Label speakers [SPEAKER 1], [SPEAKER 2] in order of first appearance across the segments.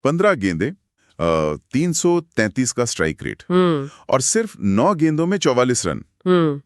[SPEAKER 1] 15 गेंदें, 333 का strike rate और सिर्फ 9 गेंदों में 44 रन।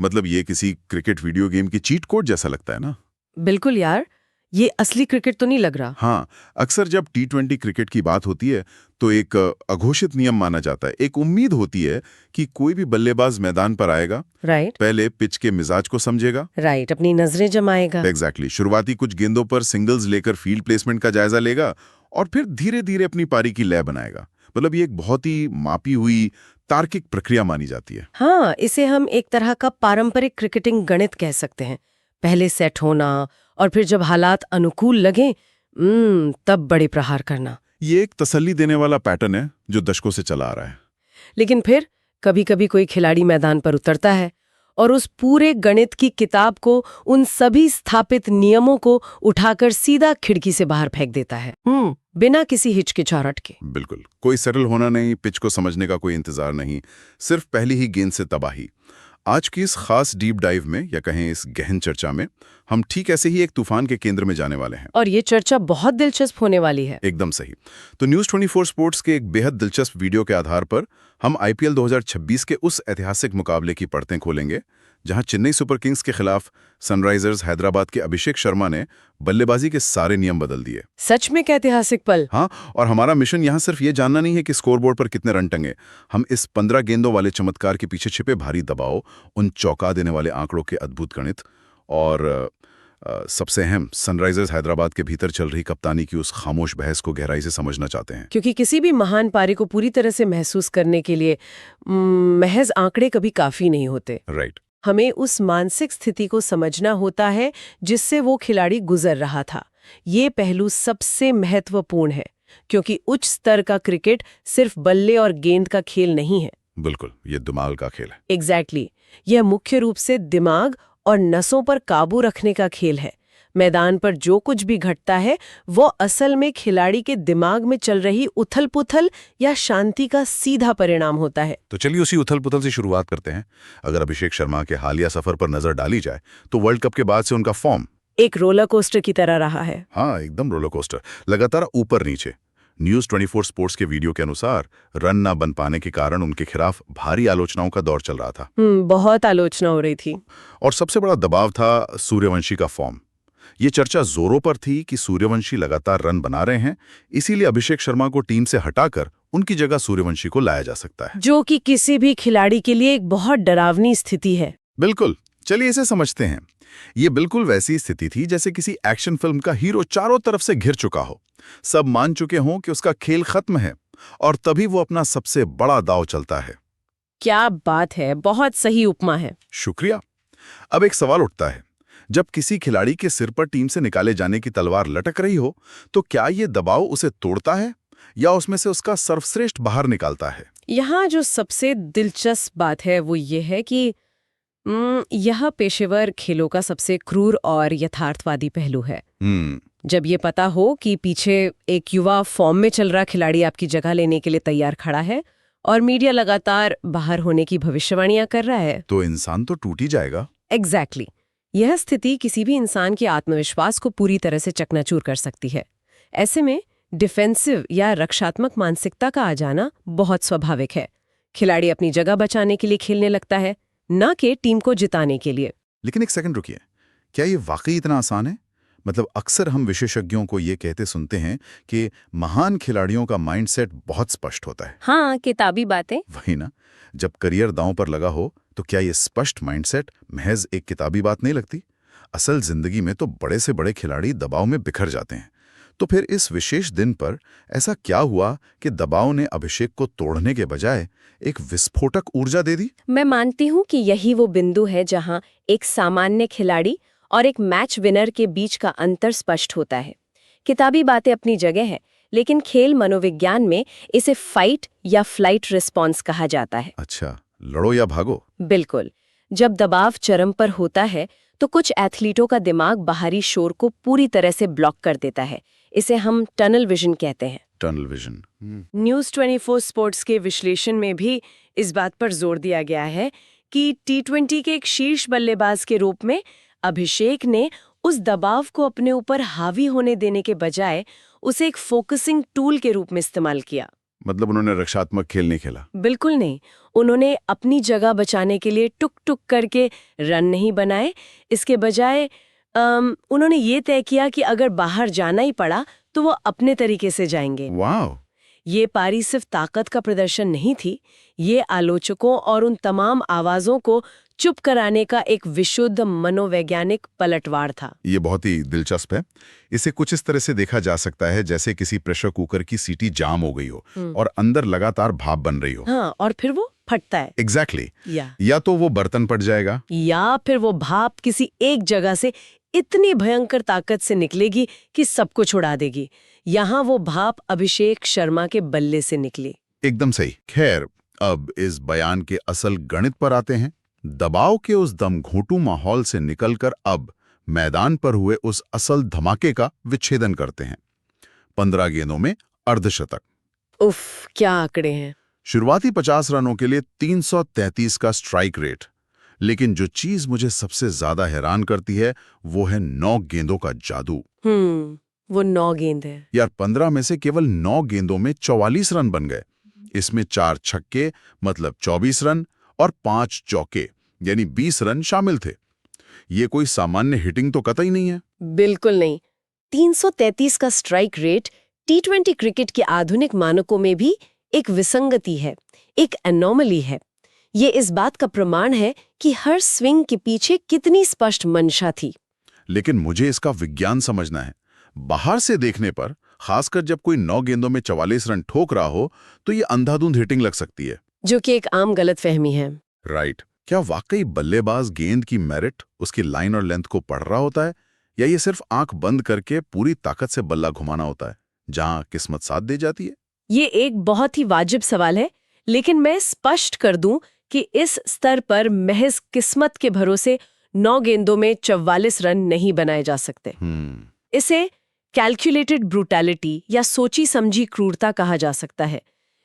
[SPEAKER 1] मतलब ये किसी क्रिकेट वीडियो गेम की चीट कोड जैसा लगता है ना।
[SPEAKER 2] बिल्कुल यार, ये असली क्रिकेट तो नहीं लग रहा।
[SPEAKER 1] हाँ, अक्सर जब T20 क्रिकेट की बात होती है तो एक अघोषित नियम माना जाता है। एक उम्मीद होती है कि कोई भी बल्लेबाज मैदान पर आएगा,
[SPEAKER 2] राइट,
[SPEAKER 1] पहले पिच के मिजाज को समझेगा,
[SPEAKER 2] राइट, अपनी नजरें जमाएगा।
[SPEAKER 1] एग्जैक्टली, शुरुआती कुछ गेंदों पर सिंगल्स लेकर फील्ड प्लेसमेंट का जायजा लेगा और फिर धीरे धीरे अपनी पारी की लय बनाएगा। मतलब ये एक बहुत ही मापी हुई तार्किक प्रक्रिया मानी जाती है।
[SPEAKER 2] हाँ, इसे हम एक तरह का पारंपरिक क्रिकेटिंग गणित कह सकते हैं। पहले सेट होना और फिर जब हालात अनुकूल लगे तब बड़े प्रहार करना।
[SPEAKER 1] ये एक तसल्ली देने वाला पैटर्न है जो दशकों से चला आ रहा है।
[SPEAKER 2] लेकिन फिर कभी कभी कोई खिलाड़ी मैदान पर उतरता है और उस पूरे गणित की किताब को, उन सभी स्थापित नियमों को उठाकर सीधा खिड़की से बाहर फेंक देता है, बिना किसी हिचकिचाहट के।
[SPEAKER 1] बिल्कुल, कोई सेटल होना नहीं, पिच को समझने का कोई इंतजार नहीं, सिर्फ पहली ही गेंद से तबाही। आज की इस खास डीप डाइव में, या कहें इस गहन चर्चा में, हम ठीक ऐसे ही एक तूफान के केंद्र में जाने वाले हैं।
[SPEAKER 2] और ये चर्चा बहुत दिलचस्प होने वाली है।
[SPEAKER 1] एकदम सही। तो न्यूज़ 24 स्पोर्ट्स के एक बेहद दिलचस्प वीडियो के आधार पर हम IPL 2026 के उस ऐतिहासिक मुकाबले की परतें खोलेंगे जहां चेन्नई सुपर किंग्स के खिलाफ सनराइजर्स हैदराबाद के अभिषेक शर्मा ने बल्लेबाजी के सारे नियम बदल दिए।
[SPEAKER 2] सच में क्या ऐतिहासिक पल।
[SPEAKER 1] हाँ, और हमारा मिशन यहाँ सिर्फ ये जानना नहीं है कि स्कोरबोर्ड पर कितने रन टंगे। हम इस 15 गेंदों वाले चमत्कार के पीछे छिपे भारी दबाव, उन चौंका देने वाले आंकड़ों के अद्भुत गणित और सबसे अहम, सनराइजर्स हैदराबाद के भीतर चल रही कप्तानी की उस खामोश बहस को गहराई से समझना चाहते हैं।
[SPEAKER 2] क्योंकि किसी भी महान पारी को पूरी तरह से महसूस करने के लिए महज आंकड़े कभी काफी नहीं होते।
[SPEAKER 1] राइट।
[SPEAKER 2] हमें उस मानसिक स्थिति को समझना होता है जिससे वो खिलाड़ी गुजर रहा था। ये पहलू सबसे महत्वपूर्ण है, क्योंकि उच्च स्तर का क्रिकेट सिर्फ बल्ले और गेंद का खेल नहीं है।
[SPEAKER 1] बिल्कुल, ये दिमाग का खेल है।
[SPEAKER 2] एग्जैक्टली, यह मुख्य रूप से दिमाग और नसों पर काबू रखने का खेल है। मैदान पर जो कुछ भी घटता है वो असल में खिलाड़ी के दिमाग में चल रही उथल-पुथल या शांति का सीधा परिणाम होता है।
[SPEAKER 1] तो चलिए उसी उथल-पुथल से शुरुआत करते हैं। अगर अभिषेक शर्मा के हालिया सफर पर नजर डाली जाए तो वर्ल्ड कप के बाद से उनका फॉर्म
[SPEAKER 2] एक रोलर कोस्टर की तरह रहा है।
[SPEAKER 1] हाँ, एकदम रोलर कोस्टर, लगातार ऊपर नीचे। न्यूज़ 24 स्पोर्ट्स के वीडियो के अनुसार रन ना बन पाने के कारण उनके खिलाफ भारी आलोचनाओं का दौर चल रहा था।
[SPEAKER 2] बहुत आलोचना हो रही थी।
[SPEAKER 1] और सबसे बड़ा दबाव था सूर्यवंशी का फॉर्म। ये चर्चा जोरों पर थी कि सूर्यवंशी लगातार रन बना रहे हैं, इसीलिए अभिषेक शर्मा को टीम से हटाकर उनकी जगह सूर्यवंशी को लाया जा सकता है,
[SPEAKER 2] जो कि किसी भी खिलाड़ी के लिए एक बहुत डरावनी स्थिति है।
[SPEAKER 1] बिल्कुल, चलिए इसे समझते हैं। ये बिल्कुल वैसी स्थिति थी जैसे किसी एक्शन फिल्म का हीरो चारों तरफ से घिर चुका हो, सब मान चुके हों कि उसका खेल खत्म है, और तभी वो अपना सबसे बड़ा दांव चलता है।
[SPEAKER 2] क्या बात है, बहुत सही उपमा है।
[SPEAKER 1] शुक्रिया। अब एक सवाल उठता है, जब किसी खिलाड़ी के सिर पर टीम से निकाले जाने की तलवार लटक रही हो तो क्या ये दबाव उसे तोड़ता है या उसमें से उसका सर्वश्रेष्ठ बाहर निकालता है?
[SPEAKER 2] यहाँ जो सबसे दिलचस्प बात है वो ये है कि यह पेशेवर खेलों का सबसे क्रूर और यथार्थवादी पहलू है। जब ये पता हो कि पीछे एक युवा फॉर्म में चल रहा खिलाड़ी आपकी जगह लेने के लिए तैयार खड़ा है और मीडिया लगातार बाहर होने की भविष्यवाणियां कर रहा है,
[SPEAKER 1] तो इंसान तो टूट ही जाएगा।
[SPEAKER 2] एग्जैक्टली। यह स्थिति किसी भी इंसान के आत्मविश्वास को पूरी तरह से चकनाचूर कर सकती है। ऐसे में डिफेंसिव या रक्षात्मक मानसिकता का आ जाना बहुत स्वाभाविक है। खिलाड़ी अपनी जगह बचाने के लिए खेलने लगता है, न कि टीम को जिताने के लिए।
[SPEAKER 1] लेकिन एक सेकंड रुकिए, क्या ये वाकई इतना आसान है? मतलब अक्सर हम विशेषज्ञों को ये कहते सुनते हैं कि महान खिलाड़ियों का माइंडसेट बहुत स्पष्ट होता है।
[SPEAKER 2] हाँ, किताबी बातें।
[SPEAKER 1] वही ना, जब करियर दांव पर लगा हो तो क्या ये स्पष्ट माइंडसेट महज एक किताबी बात नहीं लगती? असल जिंदगी में तो बड़े से बड़े खिलाड़ी दबाव में बिखर जाते हैं। तो फिर इस विशेष दिन पर ऐसा क्या हुआ कि दबाव ने अभिषेक को तोड़ने के बजाय एक विस्फोटक ऊर्जा दे दी?
[SPEAKER 2] मैं मानती हूँ कि यही वो बिंदु है जहाँ एक सामान्य खिलाड़ी और एक मैच विनर के बीच का अंतर स्पष्ट होता है। किताबी बातें अपनी जगह है, लेकिन खेल मनोविज्ञान में इसे फाइट या फ्लाइट रिस्पॉन्स कहा जाता है।
[SPEAKER 1] अच्छा, लड़ो या भागो।
[SPEAKER 2] बिल्कुल। जब दबाव चरम पर होता है तो कुछ एथलीटों का दिमाग बाहरी शोर को पूरी तरह से ब्लॉक कर देता है। इसे हम टनल विजन कहते हैं।
[SPEAKER 1] Tunnel vision.
[SPEAKER 2] न्यूज़ 24 स्पोर्ट्स के विश्लेषण में भी इस बात पर जोर दिया गया है कि T20 के एक शीर्ष बल्लेबाज के रूप में अभिषेक ने उस दबाव को अपने ऊपर हावी होने देने के बजाय उसे एक फोकसिंग टूल के रूप में इस्तेमाल किया।
[SPEAKER 1] मतलब उन्होंने रक्षात्मक खेल नहीं खेला।
[SPEAKER 2] बिल्कुल नहीं। उन्होंने अपनी जगह बचाने के लिए टुक टुक करके रन नहीं बनाए। इसके बजाय उन्होंने ये तय किया कि अगर बाहर जाना ही पड़ा तो वो अपने तरीके से जाएंगे।
[SPEAKER 1] वाह!
[SPEAKER 2] ये पारी सिर्फ ताकत का प्रदर्शन नहीं थी, ये आलोचकों और उन तमाम आवाजों को चुप कराने का एक विशुद्ध मनोवैज्ञानिक पलटवार था।
[SPEAKER 1] ये बहुत ही दिलचस्प है। इसे कुछ इस तरह से देखा जा सकता है जैसे किसी प्रेशर कुकर की सीटी जाम हो गई हो और अंदर लगातार भाप बन रही हो।
[SPEAKER 2] हाँ, और फिर वो फटता है।
[SPEAKER 1] एग्जैक्टली।
[SPEAKER 2] या
[SPEAKER 1] तो वो बर्तन फट जाएगा,
[SPEAKER 2] या फिर वो भाप किसी एक जगह से इतनी भयंकर ताकत से निकलेगी कि सबको छुड़ा देगी। यहाँ वो भाप अभिषेक शर्मा के बल्ले से निकली।
[SPEAKER 1] एकदम सही। खैर, अब इस बयान के असल गणित पर आते हैं। दबाव के उस दमघोंटू माहौल से निकलकर अब मैदान पर हुए उस असल धमाके का विच्छेदन करते हैं। 15 गेंदों में अर्धशतक।
[SPEAKER 2] उफ, क्या आंकड़े हैं।
[SPEAKER 1] शुरुआती 50 रनों के लिए 333 का स्ट्राइक रेट। लेकिन जो चीज मुझे सबसे ज्यादा हैरान करती है वो है 9 गेंदों का जादू।
[SPEAKER 2] वो 9 गेंद है।
[SPEAKER 1] यार, 15 में से केवल 9 गेंदों में 44 रन बन गए। इसमें 4 छक्के मतलब 24 रन और 5 चौके यानी 20 रन शामिल थे। ये कोई सामान्य हिटिंग तो कतई नहीं है।
[SPEAKER 2] बिल्कुल नहीं। 333 का स्ट्राइक रेट T20 क्रिकेट के आधुनिक मानकों में भी एक विसंगति है, एक एनोमली है। ये इस बात का प्रमाण है कि हर स्विंग के पीछे कितनी स्पष्ट मंशा थी।
[SPEAKER 1] लेकिन मुझे इसका विज्ञान समझना है। बाहर से देखने पर, खासकर जब कोई 9 गेंदों में 44 रन ठोक रहा हो, तो ये अंधाधुंध हिटिंग लग सकती है,
[SPEAKER 2] जो कि एक आम गलतफहमी है।
[SPEAKER 1] राइट। क्या वाकई बल्लेबाज गेंद की मेरिट उसकी लाइन और लेंथ को पढ़ रहा होता है, या ये सिर्फ आंख बंद करके पूरी ताकत से बल्ला घुमाना होता है, जहां किस्मत साथ दे जाती है?
[SPEAKER 2] ये एक बहुत ही वाजिब सवाल है, लेकिन मैं स्पष्ट कर दूं कि इस स्तर पर महज किस्मत के भरोसे 9 गेंदों में 44 रन नहीं बनाए जा सकते। इसे कैलकुलेटेड ब्रूटैलिटी या सोची समझी क्रूरता कहा जा सकता है।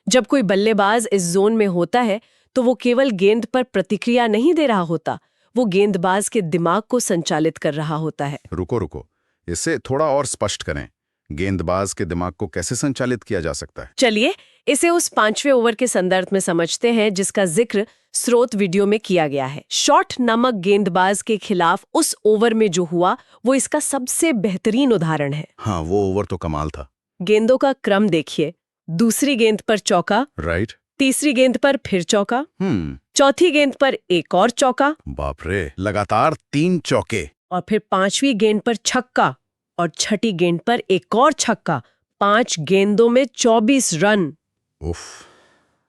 [SPEAKER 2] जब कोई बल्लेबाज इस जोन में होता है तो वो केवल गेंद पर प्रतिक्रिया नहीं दे रहा होता, वो गेंदबाज के दिमाग को संचालित कर रहा होता है।
[SPEAKER 1] रुको, इसे थोड़ा और स्पष्ट करें। गेंदबाज के दिमाग को कैसे संचालित किया जा सकता है?
[SPEAKER 2] चलिए इसे उस 5वें ओवर के संदर्भ में समझते हैं जिसका जिक्र स्रोत वीडियो में किया गया है। शॉट नामक गेंदबाज के खिलाफ उस ओवर में जो हुआ वो इसका सबसे बेहतरीन उदाहरण है।
[SPEAKER 1] हाँ, वो ओवर तो कमाल था।
[SPEAKER 2] गेंदों का क्रम देखिए। दूसरी गेंद पर चौका,
[SPEAKER 1] राइट।
[SPEAKER 2] तीसरी गेंद पर फिर चौका, चौथी गेंद पर एक और चौका,
[SPEAKER 1] बाप रे, लगातार 3 चौके।
[SPEAKER 2] और फिर 5वीं गेंद पर छक्का और छठी गेंद पर एक और छक्का। 5 गेंदों में 24 रन।
[SPEAKER 1] उफ।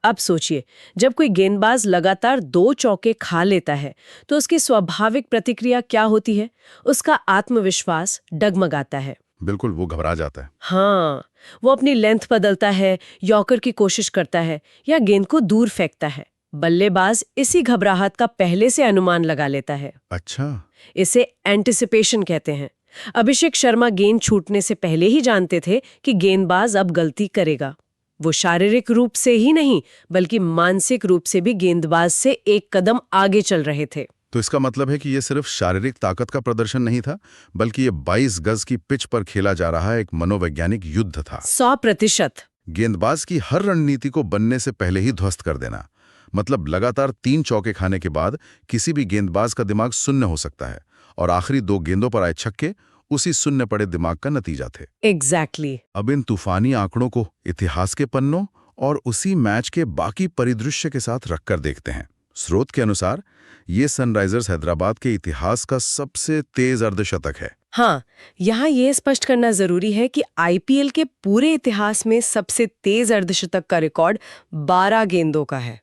[SPEAKER 2] अब सोचिए, जब कोई गेंदबाज लगातार 2 चौके खा लेता है तो उसकी स्वाभाविक प्रतिक्रिया क्या होती है? उसका आत्मविश्वास डगमगाता है।
[SPEAKER 1] बिल्कुल, वो घबरा जाता है।
[SPEAKER 2] हाँ, वो अपनी लेंथ बदलता है, यॉर्कर की कोशिश करता है या गेंद को दूर फेंकता है। बल्लेबाज इसी घबराहट का पहले से अनुमान लगा लेता है।
[SPEAKER 1] अच्छा।
[SPEAKER 2] इसे एंटिसिपेशन कहते हैं। अभिषेक शर्मा गेंद छूटने से पहले ही जानते थे कि गेंदबाज अब गलती करेगा। वो शारीरिक रूप से ही नहीं बल्कि मानसिक रूप से भी गेंदबाज से एक कदम आगे चल रहे थे।
[SPEAKER 1] तो इसका मतलब है कि ये सिर्फ शारीरिक ताकत का प्रदर्शन नहीं था, बल्कि ये 22 गज की पिच पर खेला जा रहा एक मनोवैज्ञानिक युद्ध था।
[SPEAKER 2] 100%।
[SPEAKER 1] गेंदबाज की हर रणनीति को बनने से पहले ही ध्वस्त कर देना। मतलब लगातार 3 चौके खाने के बाद किसी भी गेंदबाज का दिमाग शून्य हो सकता है, और आखिरी 2 गेंदों पर आए छक्के उसी शून्य पड़े दिमाग का नतीजा थे।
[SPEAKER 2] एग्जैक्टली।
[SPEAKER 1] अब इन तूफानी आंकड़ों को इतिहास के पन्नों और उसी मैच के बाकी परिदृश्य के साथ रखकर देखते हैं। स्रोत के अनुसार ये सनराइजर्स हैदराबाद के इतिहास का सबसे तेज अर्धशतक है।
[SPEAKER 2] हाँ, यहाँ ये स्पष्ट करना जरूरी है कि आईपीएल के पूरे इतिहास में सबसे तेज अर्धशतक का रिकॉर्ड 12 गेंदों का है।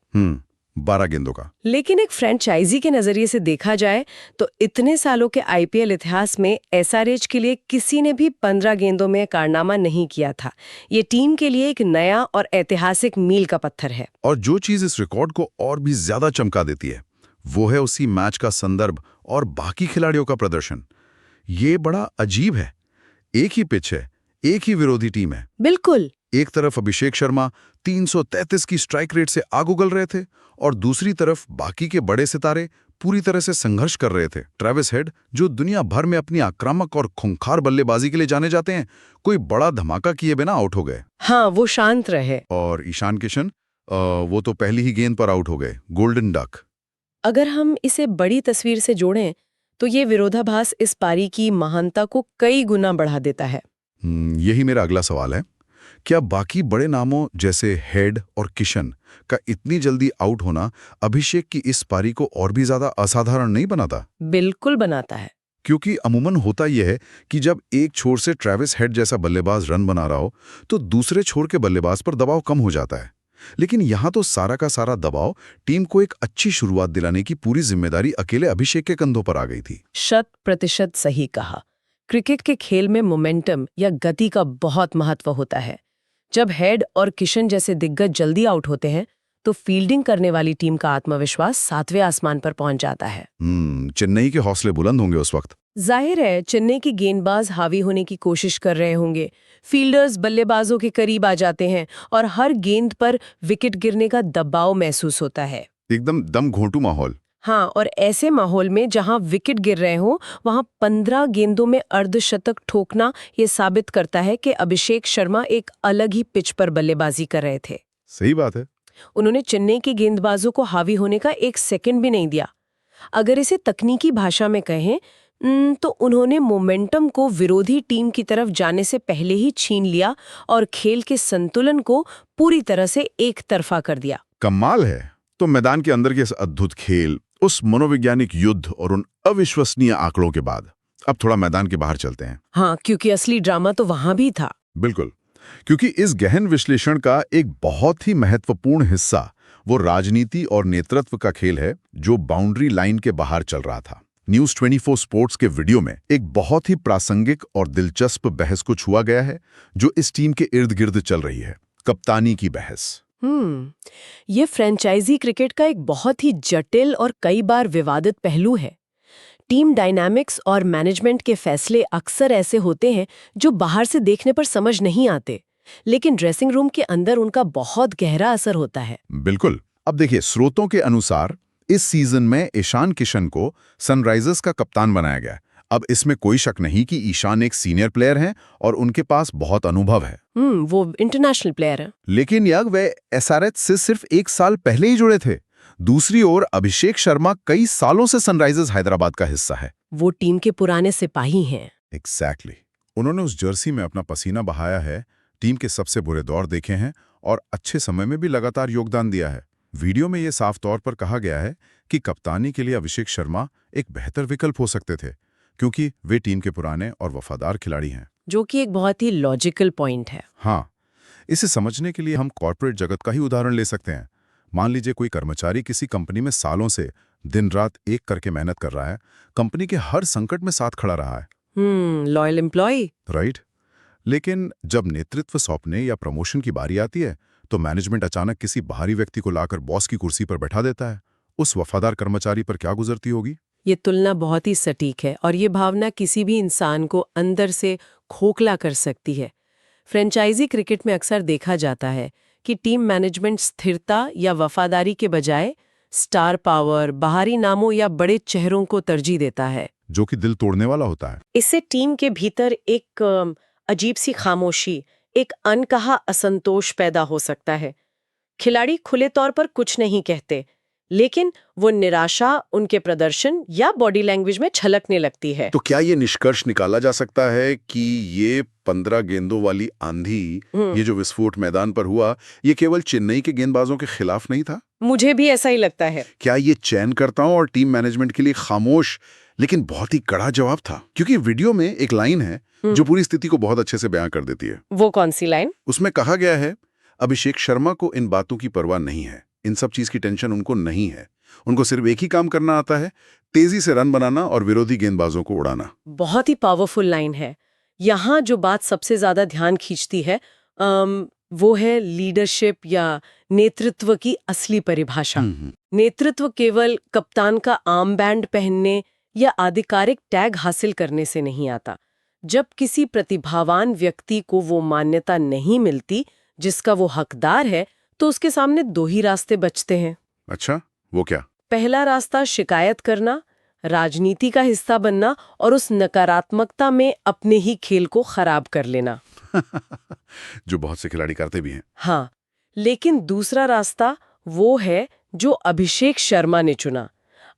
[SPEAKER 1] 12 गेंदों का।
[SPEAKER 2] लेकिन एक फ्रेंचाइजी के नजरिए से देखा जाए तो इतने सालों के आईपीएल इतिहास में एसआरएच के लिए किसी ने भी 15 गेंदों में कारनामा नहीं किया था। ये टीम के लिए एक नया और ऐतिहासिक मील का पत्थर है।
[SPEAKER 1] और जो चीज इस रिकॉर्ड को और भी ज्यादा चमका देती है वो है उसी मैच का संदर्भ और बाकी खिलाड़ियों का प्रदर्शन। ये बड़ा अजीब है। एक ही पिच है, एक ही विरोधी टीम है।
[SPEAKER 2] बिल्कुल।
[SPEAKER 1] एक तरफ अभिषेक शर्मा 333 की स्ट्राइक रेट से आग उगल रहे थे और दूसरी तरफ बाकी के बड़े सितारे पूरी तरह से संघर्ष कर रहे थे। ट्रेविस हेड, जो दुनिया भर में अपनी आक्रामक और खूंखार बल्लेबाजी के लिए जाने जाते हैं, कोई बड़ा धमाका किए बिना आउट हो गए।
[SPEAKER 2] हाँ, वो शांत रहे।
[SPEAKER 1] और ईशान किशन, वो तो पहली ही गेंद पर आउट हो गए, गोल्डन डक।
[SPEAKER 2] अगर हम इसे बड़ी तस्वीर से जोड़ें तो ये विरोधाभास इस पारी की महानता को कई गुना बढ़ा देता है।
[SPEAKER 1] यही मेरा अगला सवाल है। क्या बाकी बड़े नामों जैसे हेड और किशन का इतनी जल्दी आउट होना अभिषेक की इस पारी को और भी ज्यादा असाधारण नहीं बनाता?
[SPEAKER 2] बिल्कुल बनाता है।
[SPEAKER 1] क्योंकि अमूमन होता यह है कि जब एक छोर से ट्रेविस हेड जैसा बल्लेबाज रन बना रहा हो तो दूसरे छोर के बल्लेबाज पर दबाव कम हो जाता है। लेकिन यहां तो सारा का सारा दबाव टीम को एक अच्छी शुरुआत दिलाने की पूरी जिम्मेदारी अकेले अभिषेक के कंधों पर आ गई थी।
[SPEAKER 2] 100% सही कहा। क्रिकेट के खेल में मोमेंटम या गति का बहुत महत्व होता है। जब हेड और किशन जैसे दिग्गज जल्दी आउट होते हैं तो फील्डिंग करने वाली टीम का आत्मविश्वास 7वें आसमान पर पहुंच जाता है।
[SPEAKER 1] चेन्नई के हौसले बुलंद होंगे उस वक्त।
[SPEAKER 2] जाहिर है, चेन्नई के गेंदबाज हावी होने की कोशिश कर रहे होंगे। फील्डर्स बल्लेबाजों के करीब आ जाते हैं और हर गेंद पर विकेट गिरने का दबाव महसूस होता है।
[SPEAKER 1] एकदम दम घोंटू माहौल।
[SPEAKER 2] हाँ, और ऐसे माहौल में जहां विकेट गिर रहे हो वहां 15 गेंदों में अर्धशतक ठोकना ये साबित करता है कि अभिषेक शर्मा एक अलग ही पिच पर बल्लेबाजी कर रहे थे।
[SPEAKER 1] सही बात है।
[SPEAKER 2] उन्होंने चेन्नई के गेंदबाजों को हावी होने का एक सेकंड भी नहीं दिया। अगर इसे तकनीकी भाषा में कहें तो उन्होंने मोमेंटम को विरोधी टीम की तरफ जाने से पहले ही छीन लिया और खेल के संतुलन को पूरी तरह से एक तरफा कर दिया।
[SPEAKER 1] कमाल है। तो मैदान के अंदर के इस अद्भुत खेल, उस मनोवैज्ञानिक युद्ध और उन अविश्वसनीय आंकड़ों के बाद अब थोड़ा मैदान के बाहर चलते हैं।
[SPEAKER 2] हाँ, क्योंकि असली ड्रामा तो वहां भी था।
[SPEAKER 1] बिल्कुल, क्योंकि इस गहन विश्लेषण का एक बहुत ही महत्वपूर्ण हिस्सा वो राजनीति और नेतृत्व का खेल है जो बाउंड्री लाइन के बाहर चल रहा था। न्यूज़ 24 स्पोर्ट्स के वीडियो में एक बहुत ही प्रासंगिक और दिलचस्प बहस को छुआ गया है जो इस टीम के इर्द गिर्द चल रही है, कप्तानी की बहस।
[SPEAKER 2] ये फ्रेंचाइजी क्रिकेट का एक बहुत ही जटिल और कई बार विवादित पहलू है। टीम डायनामिक्स और मैनेजमेंट के फैसले अक्सर ऐसे होते हैं जो बाहर से देखने पर समझ नहीं आते, लेकिन ड्रेसिंग रूम के अंदर उनका बहुत गहरा असर होता है।
[SPEAKER 1] बिल्कुल। अब देखिए, स्रोतों के अनुसार इस सीजन में ईशान किशन को सनराइजर्स का कप्तान बनाया गया। अब इसमें कोई शक नहीं कि ईशान एक सीनियर प्लेयर हैं और उनके पास बहुत अनुभव है।
[SPEAKER 2] वो इंटरनेशनल प्लेयर है।
[SPEAKER 1] लेकिन यार, वे एसआरएच से सिर्फ 1 साल पहले ही जुड़े थे। दूसरी ओर अभिषेक शर्मा कई सालों से सनराइजर्स हैदराबाद का हिस्सा है।
[SPEAKER 2] वो टीम के पुराने सिपाही हैं।
[SPEAKER 1] एग्जैक्टली। उन्होंने उस जर्सी में अपना पसीना बहाया है, टीम के सबसे बुरे दौर देखे हैं और अच्छे समय में भी लगातार योगदान दिया है। वीडियो में ये साफ तौर पर कहा गया है कि कप्तानी के लिए अभिषेक शर्मा एक बेहतर विकल्प हो सकते थे क्योंकि वे टीम के पुराने और वफादार खिलाड़ी हैं।
[SPEAKER 2] जो कि एक बहुत ही लॉजिकल पॉइंट है।
[SPEAKER 1] हाँ, इसे समझने के लिए हम कॉर्पोरेट जगत का ही उदाहरण ले सकते हैं। मान लीजिए कोई कर्मचारी किसी कंपनी में सालों से दिन रात एक करके मेहनत कर रहा है, कंपनी के हर संकट में साथ खड़ा रहा है।
[SPEAKER 2] Loyal employee.
[SPEAKER 1] राइट। लेकिन जब नेतृत्व सौंपने या प्रमोशन की बारी आती है तो मैनेजमेंट अचानक किसी बाहरी व्यक्ति को लाकर बॉस की कुर्सी पर बैठा देता है। उस वफादार कर्मचारी पर क्या गुजरती होगी?
[SPEAKER 2] ये तुलना बहुत ही सटीक है और ये भावना किसी भी इंसान को अंदर से खोखला कर सकती है। फ्रेंचाइजी क्रिकेट में अक्सर देखा जाता है कि टीम मैनेजमेंट स्थिरता या वफादारी के बजाय स्टार पावर, बाहरी नामों या बड़े चेहरों को तरजीह देता है,
[SPEAKER 1] जो कि दिल तोड़ने वाला होता है।
[SPEAKER 2] इससे टीम के भीतर एक अजीब सी खामोशी, एक अनकहा असंतोष पैदा हो सकता है। खिलाड़ी खुले तौर पर कुछ नहीं कहते, लेकिन वो निराशा उनके प्रदर्शन या बॉडी लैंग्वेज में छलकने लगती है।
[SPEAKER 1] तो क्या ये निष्कर्ष निकाला जा सकता है कि ये 15 गेंदों वाली आंधी, ये जो विस्फोट मैदान पर हुआ, ये केवल चेन्नई के गेंदबाजों के खिलाफ नहीं था?
[SPEAKER 2] मुझे भी ऐसा ही लगता है।
[SPEAKER 1] क्या ये चयनकर्ताओं और टीम मैनेजमेंट के लिए खामोश लेकिन बहुत ही कड़ा जवाब था? क्योंकि वीडियो में एक लाइन है जो पूरी स्थिति को बहुत अच्छे से बयां कर देती है।
[SPEAKER 2] वो कौन सी लाइन?
[SPEAKER 1] उसमें कहा गया है, अभिषेक शर्मा को इन बातों की परवाह नहीं है, इन सब चीज की टेंशन उनको नहीं है। उनको सिर्फ एक ही काम करना आता है, तेजी से रन बनाना और विरोधी गेंदबाजों को उड़ाना।
[SPEAKER 2] बहुत ही पावरफुल लाइन है। यहाँ जो बात सबसे ज्यादा ध्यान खींचती है वो है लीडरशिप या नेतृत्व की असली परिभाषा। नेतृत्व केवल कप्तान का आर्म बैंड पहनने या आधिकारिक टैग हासिल करने से नहीं आता। जब किसी प्रतिभावान व्यक्ति को वो मान्यता नहीं मिलती जिसका वो हकदार है, तो उसके सामने 2 ही रास्ते बचते हैं।
[SPEAKER 1] अच्छा, वो क्या?
[SPEAKER 2] पहला रास्ता शिकायत करना, राजनीति का हिस्सा बनना और उस नकारात्मकता में अपने ही खेल को खराब कर लेना।
[SPEAKER 1] जो बहुत से खिलाड़ी करते भी हैं।
[SPEAKER 2] हाँ, लेकिन दूसरा रास्ता वो है जो अभिषेक शर्मा ने चुना।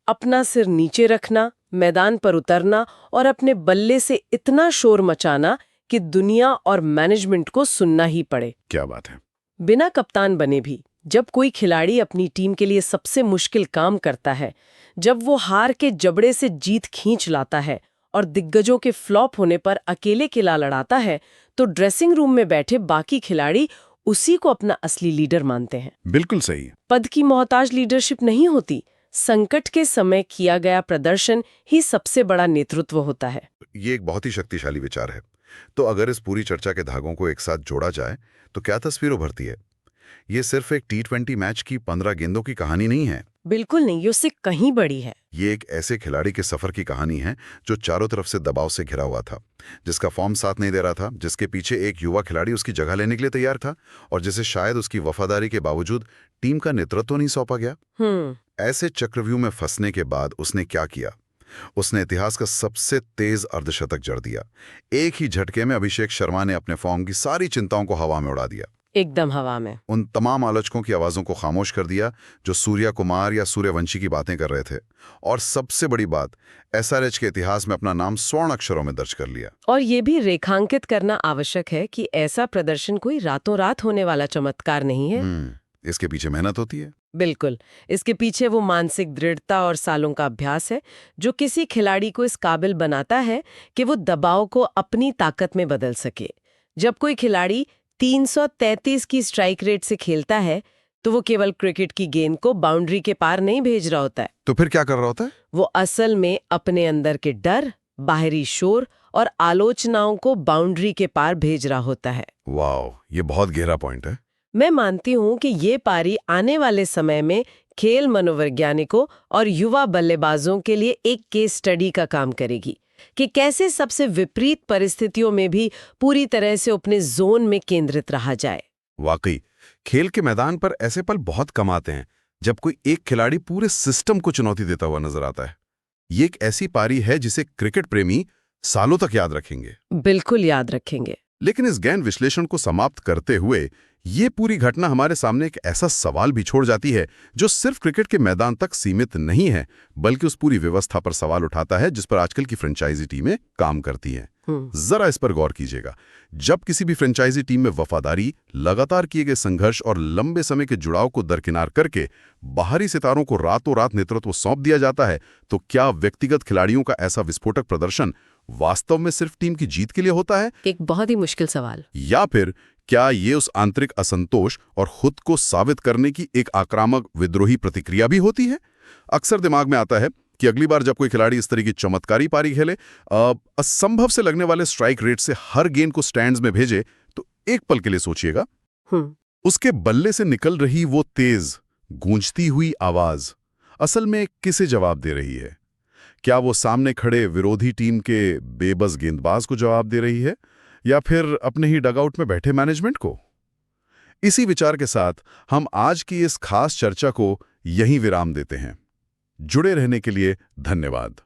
[SPEAKER 2] अपना सिर नीचे रखना, मैदान पर उतरना और अपने बल्ले से इतना शोर मचाना कि दुनिया और मैनेजमेंट को सुनना ही पड़े।
[SPEAKER 1] क्या बात है।
[SPEAKER 2] बिना कप्तान बने भी जब कोई खिलाड़ी अपनी टीम के लिए सबसे मुश्किल काम करता है, जब वो हार के जबड़े से जीत खींच लाता है और दिग्गजों के फ्लॉप होने पर अकेले किला लड़ाता है, तो ड्रेसिंग रूम में बैठे बाकी खिलाड़ी उसी को अपना असली लीडर मानते हैं।
[SPEAKER 1] बिल्कुल सही।
[SPEAKER 2] पद की मोहताज लीडरशिप नहीं होती, संकट के समय किया गया प्रदर्शन ही सबसे बड़ा नेतृत्व होता है।
[SPEAKER 1] ये एक बहुत ही शक्तिशाली विचार है। तो अगर इस पूरी चर्चा के धागों को एक साथ जोड़ा जाए तो क्या तस्वीर उभरती है? ये सिर्फ एक T20 मैच की 15 गेंदों की कहानी नहीं है।
[SPEAKER 2] बिल्कुल नहीं, ये उससे कहीं बड़ी है।
[SPEAKER 1] ये एक ऐसे खिलाड़ी के सफर की कहानी है जो चारों तरफ से दबाव से घिरा हुआ था, जिसका फॉर्म साथ नहीं दे रहा था, जिसके पीछे एक युवा खिलाड़ी उसकी जगह लेने के लिए तैयार था और जिसे शायद उसकी वफादारी के बावजूद टीम का नेतृत्व नहीं सौंपा गया। ऐसे चक्रव्यूह में फंसने के बाद उसने क्या किया? उसने इतिहास का सबसे तेज अर्धशतक जड़ दिया। एक ही झटके में अभिषेक शर्मा ने अपने फॉर्म की सारी चिंताओं को हवा में उड़ा दिया।
[SPEAKER 2] एकदम हवा में।
[SPEAKER 1] उन तमाम आलोचकों की आवाजों को खामोश कर दिया जो सूर्या कुमार या सूर्यवंशी की बातें कर रहे थे। और सबसे बड़ी बात, SRH के इतिहास में अपना नाम स्वर्ण अक्षरों में दर्ज कर लिया।
[SPEAKER 2] और ये भी रेखांकित करना आवश्यक है कि ऐसा प्रदर्शन कोई रातों रात होने वाला चमत्कार नहीं है।
[SPEAKER 1] इसके पीछे मेहनत होती है।
[SPEAKER 2] बिल्कुल, इसके पीछे वो मानसिक दृढ़ता और सालों का अभ्यास है जो किसी खिलाड़ी को इस काबिल बनाता है कि वो दबाव को अपनी ताकत में बदल सके। जब कोई खिलाड़ी 333 की स्ट्राइक रेट से खेलता है तो वो केवल क्रिकेट की गेंद को बाउंड्री के पार नहीं भेज रहा होता है।
[SPEAKER 1] तो फिर क्या कर रहा होता है?
[SPEAKER 2] वो असल में अपने अंदर के डर, बाहरी शोर और आलोचनाओं को बाउंड्री के पार भेज रहा होता है।
[SPEAKER 1] वाह, ये बहुत गहरा पॉइंट है।
[SPEAKER 2] मैं मानती हूँ कि ये पारी आने वाले समय में खेल मनोवैज्ञानिकों और युवा बल्लेबाजों के लिए एक केस स्टडी का काम करेगी कि कैसे सबसे विपरीत परिस्थितियों में भी पूरी तरह से अपने जोन में केंद्रित रहा जाए।
[SPEAKER 3] वाकई खेल के मैदान पर ऐसे पल बहुत कम आते हैं जब कोई एक खिलाड़ी पूरे सिस्टम को चुनौती देता हुआ नजर आता है। ये एक ऐसी पारी है जिसे क्रिकेट प्रेमी सालों तक याद रखेंगे।
[SPEAKER 2] बिल्कुल याद रखेंगे।
[SPEAKER 3] लेकिन इस गहन विश्लेषण को समाप्त करते हुए ये पूरी घटना हमारे सामने एक ऐसा सवाल भी छोड़ जाती है जो सिर्फ क्रिकेट के मैदान तक सीमित नहीं है, बल्कि उस पूरी व्यवस्था पर सवाल उठाता है जिस पर आजकल की फ्रेंचाइजी टीमें काम करती हैं। जरा इस पर गौर कीजिएगा। जब किसी भी फ्रेंचाइजी टीम में वफादारी, लगातार किए गए संघर्ष और लंबे समय के जुड़ाव को दरकिनार करके बाहरी सितारों को रातों रात नेतृत्व सौंप दिया जाता है, तो क्या व्यक्तिगत खिलाड़ियों का ऐसा विस्फोटक प्रदर्शन वास्तव में सिर्फ टीम की जीत के लिए होता है?
[SPEAKER 2] एक बहुत ही मुश्किल सवाल।
[SPEAKER 3] या फिर क्या ये उस आंतरिक असंतोष और खुद को साबित करने की एक आक्रामक विद्रोही प्रतिक्रिया भी होती है? अक्सर दिमाग में आता है कि अगली बार जब कोई खिलाड़ी इस तरह की चमत्कारी पारी खेले, असंभव से लगने वाले स्ट्राइक रेट से हर गेंद को स्टैंड्स में भेजे, तो एक पल के लिए सोचिएगा, उसके बल्ले से निकल रही वो तेज गूंजती हुई आवाज असल में किसे जवाब दे रही है? क्या वो सामने खड़े विरोधी टीम के बेबस गेंदबाज को जवाब दे रही है, या फिर अपने ही डगआउट में बैठे मैनेजमेंट को? इसी विचार के साथ हम आज की इस खास चर्चा को यहीं विराम देते हैं। जुड़े रहने के लिए धन्यवाद।